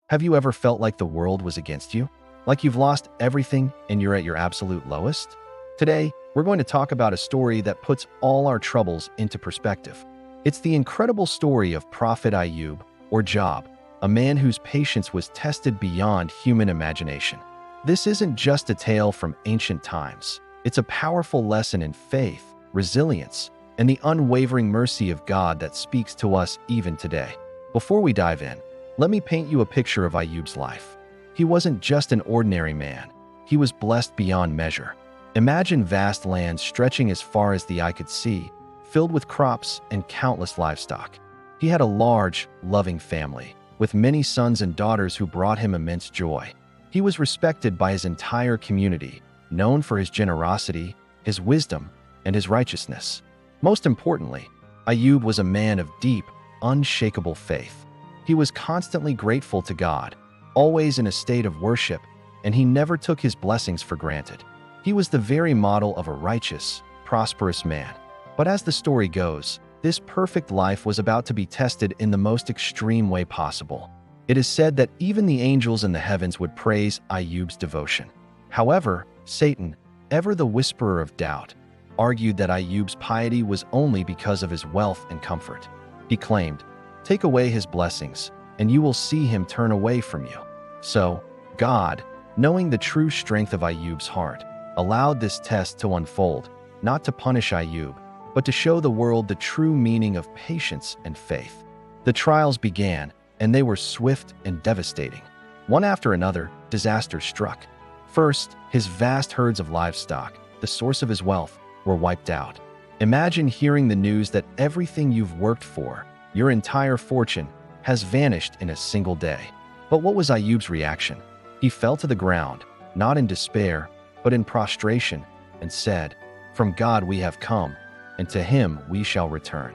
Have you ever felt like the world was against you? Like you've lost everything and you're at your absolute lowest? Today, we're going to talk about a story that puts all our troubles into perspective. It's the incredible story of Prophet Ayub, or Job, a man whose patience was tested beyond human imagination. This isn't just a tale from ancient times. It's a powerful lesson in faith, resilience, and the unwavering mercy of God that speaks to us even today. Before we dive in, let me paint you a picture of Ayub's life. He wasn't just an ordinary man. He was blessed beyond measure. Imagine vast lands stretching as far as the eye could see, filled with crops and countless livestock. He had a large, loving family, with many sons and daughters who brought him immense joy. He was respected by his entire community, known for his generosity, his wisdom, and his righteousness. Most importantly, Ayub was a man of deep, unshakable faith. He was constantly grateful to God, always in a state of worship, and he never took his blessings for granted. He was the very model of a righteous, prosperous man. But as the story goes, this perfect life was about to be tested in the most extreme way possible. It is said that even the angels in the heavens would praise Ayub's devotion. However, Satan, ever the whisperer of doubt, argued that Ayub's piety was only because of his wealth and comfort. He claimed, "Take away his blessings, and you will see him turn away from you." So, God, knowing the true strength of Ayub's heart, allowed this test to unfold, not to punish Ayub, but to show the world the true meaning of patience and faith. The trials began, and they were swift and devastating. One after another, disasters struck. First, his vast herds of livestock, the source of his wealth, were wiped out. Imagine hearing the news that everything you've worked for, your entire fortune, has vanished in a single day. But what was Ayub's reaction? He fell to the ground, not in despair, but in prostration, and said, "From God we have come, and to him we shall return."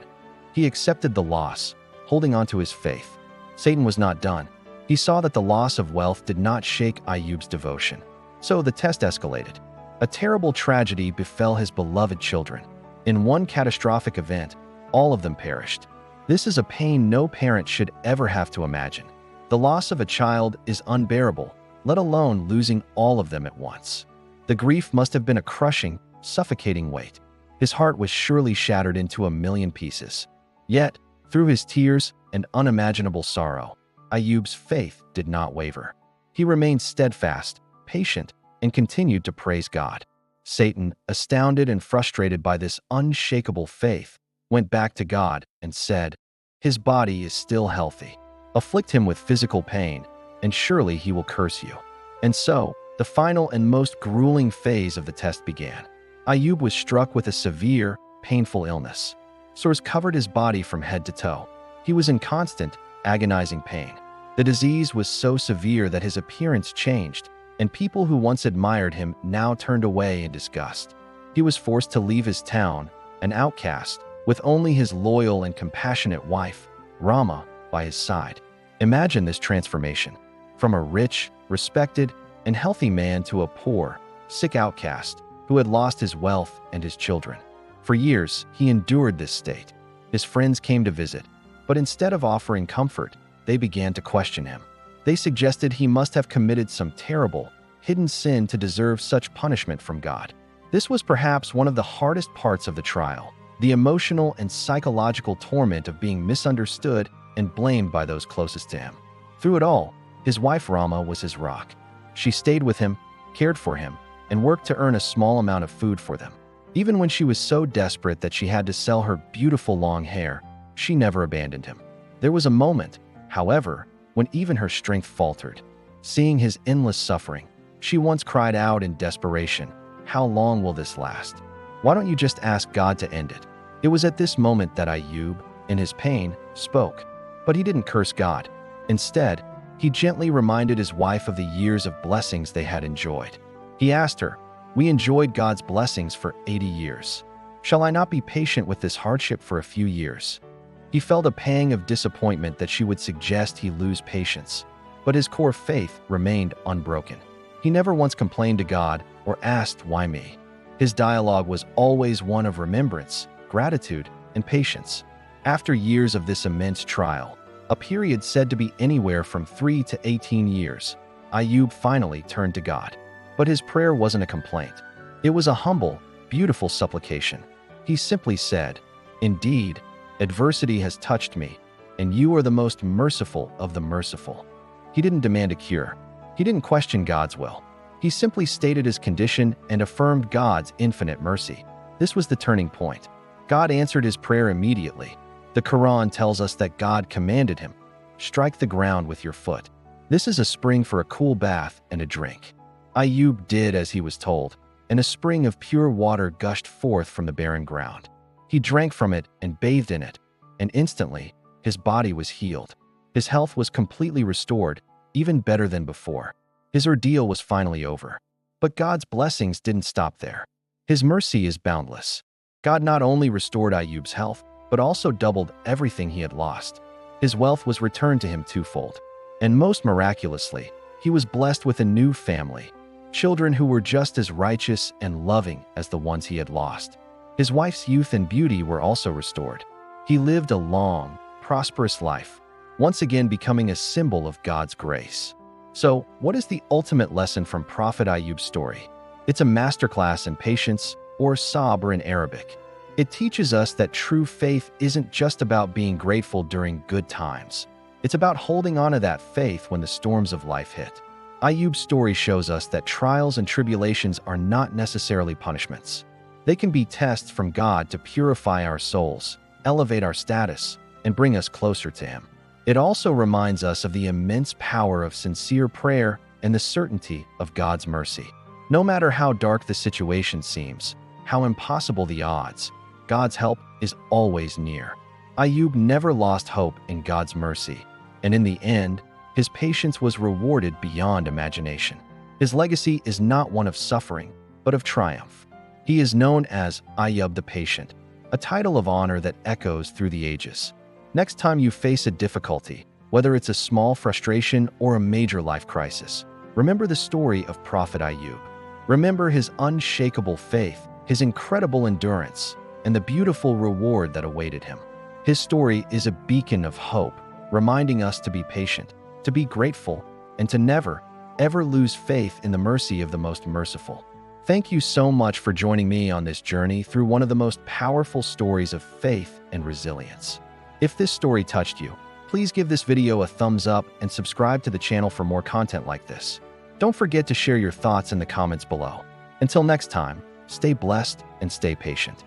He accepted the loss, holding on to his faith. Satan was not done. He saw that the loss of wealth did not shake Ayub's devotion. So the test escalated. A terrible tragedy befell his beloved children. In one catastrophic event, all of them perished. This is a pain no parent should ever have to imagine. The loss of a child is unbearable, let alone losing all of them at once. The grief must have been a crushing, suffocating weight. His heart was surely shattered into a million pieces. Yet, through his tears and unimaginable sorrow, Ayub's faith did not waver. He remained steadfast, patient, and continued to praise God. Satan, astounded and frustrated by this unshakable faith, went back to God and said, "His body is still healthy. Afflict him with physical pain, and surely he will curse you." And so, the final and most grueling phase of the test began. Ayub was struck with a severe, painful illness. Sores covered his body from head to toe. He was in constant, agonizing pain. The disease was so severe that his appearance changed, and people who once admired him now turned away in disgust. He was forced to leave his town, an outcast, with only his loyal and compassionate wife, Rama, by his side. Imagine this transformation. From a rich, respected, and healthy man to a poor, sick outcast who had lost his wealth and his children. For years, he endured this state. His friends came to visit, but instead of offering comfort, they began to question him. They suggested he must have committed some terrible, hidden sin to deserve such punishment from God. This was perhaps one of the hardest parts of the trial, the emotional and psychological torment of being misunderstood and blamed by those closest to him. Through it all, his wife Rama was his rock. She stayed with him, cared for him, and worked to earn a small amount of food for them. Even when she was so desperate that she had to sell her beautiful long hair, she never abandoned him. There was a moment, however, when even her strength faltered. Seeing his endless suffering, she once cried out in desperation, "How long will this last? Why don't you just ask God to end it?" It was at this moment that Ayub, in his pain, spoke. But he didn't curse God. Instead, he gently reminded his wife of the years of blessings they had enjoyed. He asked her, "We enjoyed God's blessings for 80 years. Shall I not be patient with this hardship for a few years?" He felt a pang of disappointment that she would suggest he lose patience, but his core faith remained unbroken. He never once complained to God or asked, "Why me?" His dialogue was always one of remembrance, gratitude, and patience. After years of this immense trial, a period said to be anywhere from 3 to 18 years, Ayub finally turned to God. But his prayer wasn't a complaint. It was a humble, beautiful supplication. He simply said, "Indeed, adversity has touched me, and you are the most merciful of the merciful." He didn't demand a cure. He didn't question God's will. He simply stated his condition and affirmed God's infinite mercy. This was the turning point. God answered his prayer immediately. The Quran tells us that God commanded him, "Strike the ground with your foot." This is a spring for a cool bath and a drink. Ayub did as he was told, and a spring of pure water gushed forth from the barren ground. He drank from it and bathed in it, and instantly his body was healed. His health was completely restored, even better than before. His ordeal was finally over. But God's blessings didn't stop there. His mercy is boundless. God not only restored Ayub's health, but also doubled everything he had lost. His wealth was returned to him twofold. And most miraculously, he was blessed with a new family, children who were just as righteous and loving as the ones he had lost. His wife's youth and beauty were also restored. He lived a long, prosperous life, once again becoming a symbol of God's grace. So, what is the ultimate lesson from Prophet Ayub's story? It's a masterclass in patience, or sabr in Arabic. It teaches us that true faith isn't just about being grateful during good times. It's about holding on to that faith when the storms of life hit. Ayub's story shows us that trials and tribulations are not necessarily punishments. They can be tests from God to purify our souls, elevate our status, and bring us closer to Him. It also reminds us of the immense power of sincere prayer and the certainty of God's mercy. No matter how dark the situation seems, how impossible the odds, God's help is always near. Ayub never lost hope in God's mercy, and in the end, his patience was rewarded beyond imagination. His legacy is not one of suffering, but of triumph. He is known as Ayub the Patient, a title of honor that echoes through the ages. Next time you face a difficulty, whether it's a small frustration or a major life crisis, remember the story of Prophet Ayub. Remember his unshakable faith, his incredible endurance, and the beautiful reward that awaited him. His story is a beacon of hope, reminding us to be patient, to be grateful, and to never, ever lose faith in the mercy of the most merciful. Thank you so much for joining me on this journey through one of the most powerful stories of faith and resilience. If this story touched you, please give this video a thumbs up and subscribe to the channel for more content like this. Don't forget to share your thoughts in the comments below. Until next time, stay blessed and stay patient.